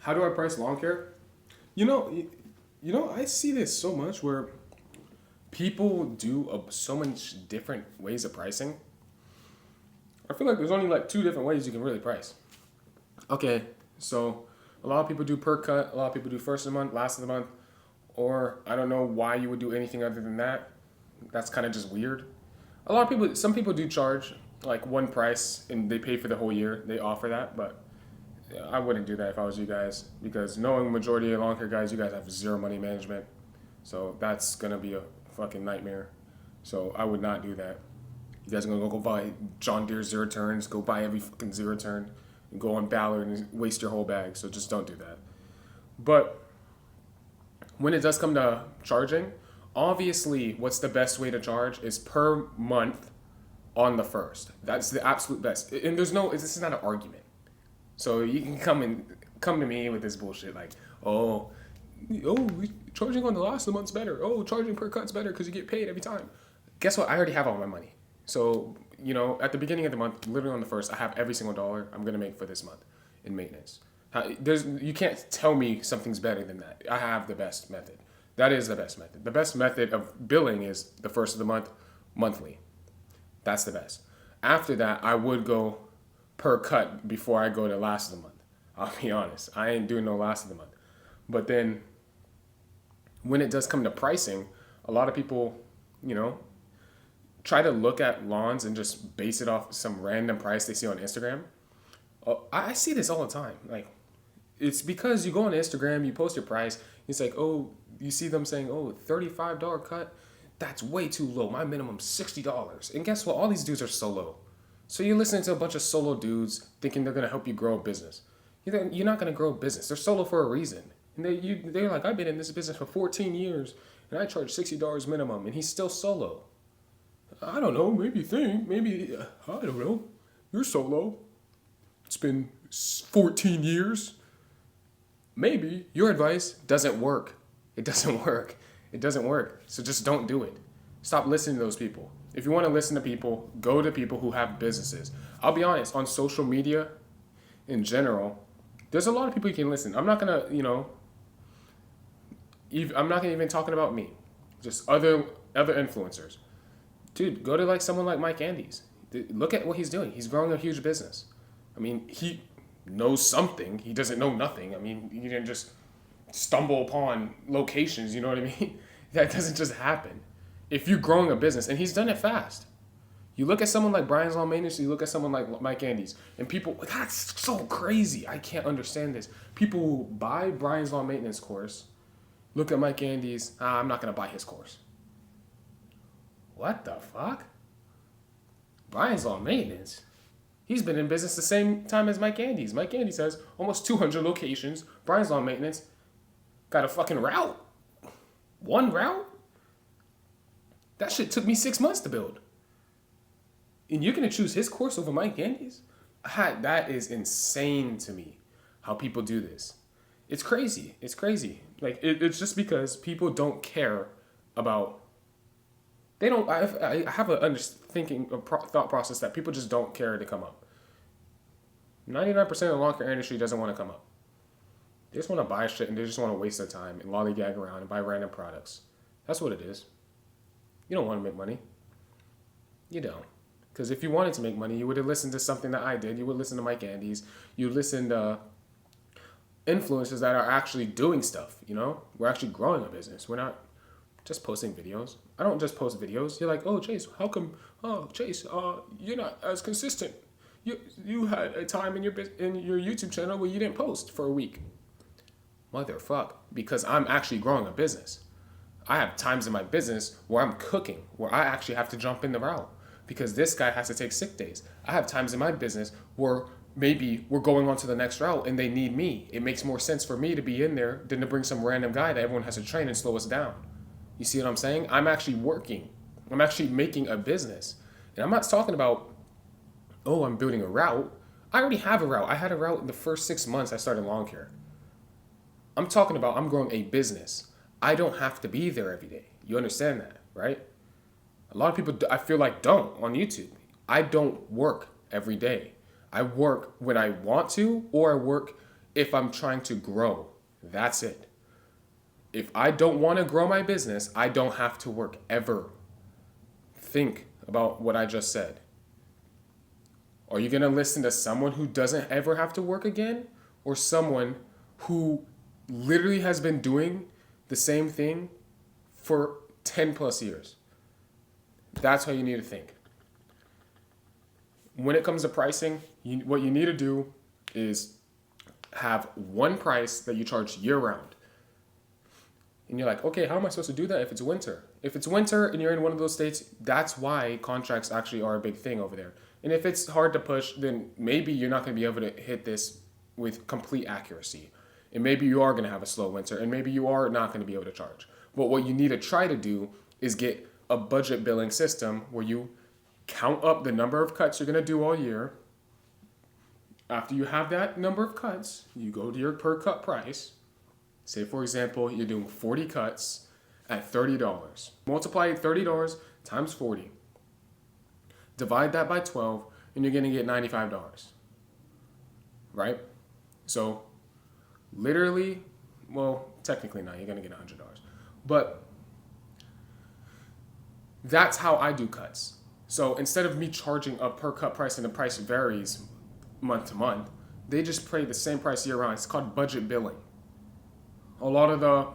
How do I price lawn care? You know, I see this so much where people do so much different ways of pricing. I feel like there's only like two different ways you can really price. Okay, so a lot of people do per cut, a lot of people do first of the month, last of the month, or I don't know why you would do anything other than that. That's kind of just weird. A lot of people, some people do charge like one price and they pay for the whole year. They offer that, but I wouldn't do that if I was you guys because knowing the majority of lawn care guys, you guys have zero money management. So that's gonna be a fucking nightmare. So I would not do that. You guys are gonna go buy John Deere zero turns, go buy every fucking zero turn, and go on Ballard and waste your whole bag. So just don't do that. But when it does come to charging, obviously, what's the best way to charge is per month on the first. That's the absolute best. And there's no, this is not an argument. So you can come to me with this bullshit like, oh, charging on the last of the month's better. Oh, charging per cut's better because you get paid every time. Guess what? I already have all my money. So at the beginning of the month, literally on the first, I have every single dollar I'm gonna make for this month in maintenance. You can't tell me something's better than that. I have the best method. That is the best method. The best method of billing is the first of the month, monthly. That's the best. After that, I would go per cut before I go to last of the month. I'll be honest. I ain't doing no last of the month. But then when it does come to pricing, a lot of people, try to look at lawns and just base it off some random price they see on Instagram. Oh, I see this all the time. Like, it's because you go on Instagram, you post your price. It's like, oh, you see them saying, oh, $35 cut. That's way too low. My minimum's $60. And guess what? All these dudes are solo. So you're listening to a bunch of solo dudes thinking they're gonna help you grow a business. You're not gonna grow a business. They're solo for a reason. And they're like, I've been in this business for 14 years and I charge $60 minimum, and he's still solo. I don't know. Maybe I don't know. You're solo. It's been 14 years. Maybe your advice doesn't work. It doesn't work. It doesn't work. So just don't do it. Stop listening to those people. If you want to listen to people, go to people who have businesses. I'll be honest, on social media in general, there's a lot of people you can listen. I'm not going to, I'm not even talking about me. Just other influencers. Dude, go to like someone like Mike Andes. Look at what he's doing. He's growing a huge business. I mean, he knows something. He doesn't know nothing. I mean, you didn't just stumble upon locations, you know what I mean? That doesn't just happen. If you're growing a business, and he's done it fast. You look at someone like Brian's Law Maintenance, you look at someone like Mike Andes, and people, that's so crazy. I can't understand this. People who buy Brian's Law Maintenance course, look at Mike Andes, I'm not going to buy his course. What the fuck? Brian's Law Maintenance? He's been in business the same time as Mike Andes. Mike Andes has almost 200 locations. Brian's Law Maintenance got a fucking route. One route? That shit took me 6 months to build. And you're going to choose his course over Mike Andes? That is insane to me, how people do this. It's crazy. It's crazy. Like, it's just because people don't care about... They don't... I have a thought process that people just don't care to come up. 99% of the lawn care industry doesn't want to come up. They just want to buy shit and they just want to waste their time and lollygag around and buy random products. That's what it is. You don't want to make money. You don't. Because if you wanted to make money, you would have listened to something that I did. You would listen to Mike Andes. You would listen to influencers that are actually doing stuff, We're actually growing a business. We're not just posting videos. I don't just post videos. You're like, oh, Chase, how come? Oh, Chase, you're not as consistent. You had a time in your YouTube channel where you didn't post for a week. Motherfuck, because I'm actually growing a business. I have times in my business where I'm cooking, where I actually have to jump in the route because this guy has to take sick days. I have times in my business where maybe we're going on to the next route and they need me. It makes more sense for me to be in there than to bring some random guy that everyone has to train and slow us down. You see what I'm saying? I'm actually working. I'm actually making a business. And I'm not talking about, oh, I'm building a route. I already have a route. I had a route in the first 6 months I started lawn care. I'm talking about I'm growing a business. I don't have to be there every day. You understand that, right? A lot of people, I feel like, don't on YouTube. I don't work every day. I work when I want to, or I work if I'm trying to grow. That's it. If I don't want to grow my business, I don't have to work ever. Think about what I just said. Are you going to listen to someone who doesn't ever have to work again, or someone who literally has been doing the same thing for 10 plus years? That's how you need to think. When it comes to pricing, what you need to do is have one price that you charge year round. And you're like, okay, how am I supposed to do that if it's winter? If it's winter and you're in one of those states, that's why contracts actually are a big thing over there. And if it's hard to push, then maybe you're not going to be able to hit this with complete accuracy. And maybe you are going to have a slow winter, and maybe you are not going to be able to charge. But what you need to try to do is get a budget billing system where you count up the number of cuts you're going to do all year. After you have that number of cuts, you go to your per cut price. Say, for example, you're doing 40 cuts at $30. Multiply $30 times 40. Divide that by 12, and you're going to get $95. Right? So, literally, well, technically not. You're going to get $100. But that's how I do cuts. So, instead of me charging a per cut price and the price varies month to month, they just pay the same price year round. It's called budget billing. A lot of the,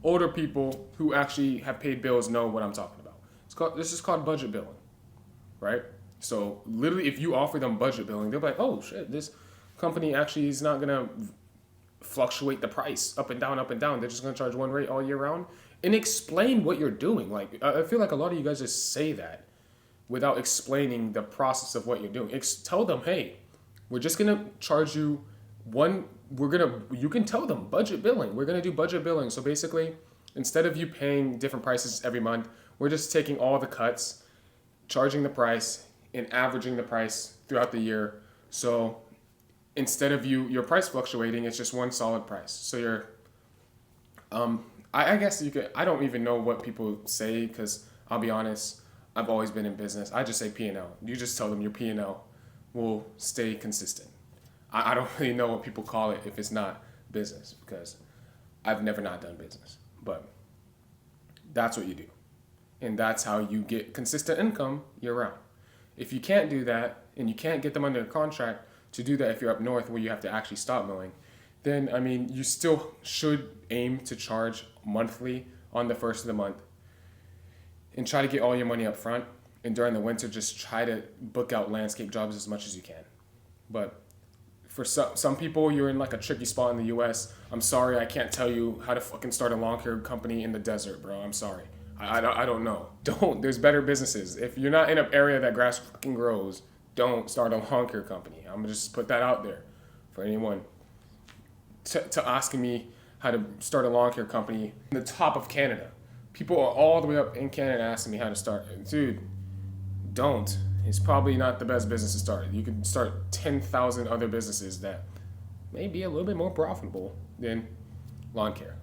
older people who actually have paid bills know what I'm talking about. This is called budget billing, right? So literally, if you offer them budget billing, they're like, oh shit, this company actually is not gonna fluctuate the price up and down, up and down. They're just gonna charge one rate all year round. And explain what you're doing. Like, I feel like a lot of you guys just say that without explaining the process of what you're doing. Tell them, hey, we're just gonna charge you you can tell them budget billing. We're gonna do budget billing. So basically, instead of you paying different prices every month, we're just taking all the cuts, charging the price, and averaging the price throughout the year. So instead of your price fluctuating, it's just one solid price. So you're, I guess you could, I don't even know what people say, because I'll be honest, I've always been in business. I just say P&L. You just tell them your P&L will stay consistent. I don't really know what people call it if it's not business, because I've never not done business. But that's what you do. And that's how you get consistent income year round. If you can't do that, and you can't get them under a contract to do that if you're up north where you have to actually stop mowing, then, you still should aim to charge monthly on the first of the month and try to get all your money up front. And during the winter, just try to book out landscape jobs as much as you can. But for some people, you're in like a tricky spot in the US. I'm sorry, I can't tell you how to fucking start a lawn care company in the desert, bro. I'm sorry. I don't know. There's better businesses. If you're not in an area that grass fucking grows, don't start a lawn care company. I'm gonna just put that out there for anyone to asking me how to start a lawn care company in the top of Canada. People are all the way up in Canada asking me how to start. Dude, don't. It's probably not the best business to start. You can start 10,000 other businesses that may be a little bit more profitable than lawn care.